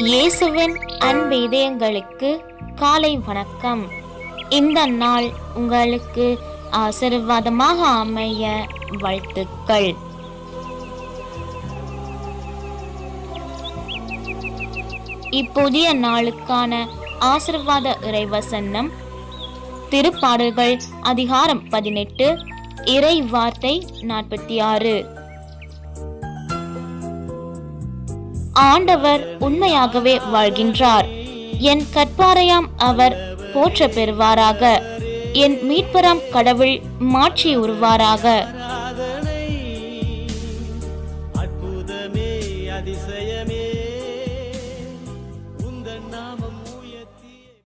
இயேசுவின் அன்பு இதயங்களுக்கு காலை வணக்கம். இந்த நாள் உங்களுக்கு ஆசீர்வாதமாக அமைய வாழ்த்துக்கள். இப்புதிய நாளுக்கான ஆசீர்வாத இறைவசனம் திருப்பாடல்கள் அதிகாரம் 18 இறை வார்த்தை 46. ஆண்டவர் உண்மையாகவே வாழ்கின்றார். என் கற்பாரையாம் அவர் போற்ற பெறுவாராக. என் மீட்பராம் கடவுள் மாட்சி உருவாராக.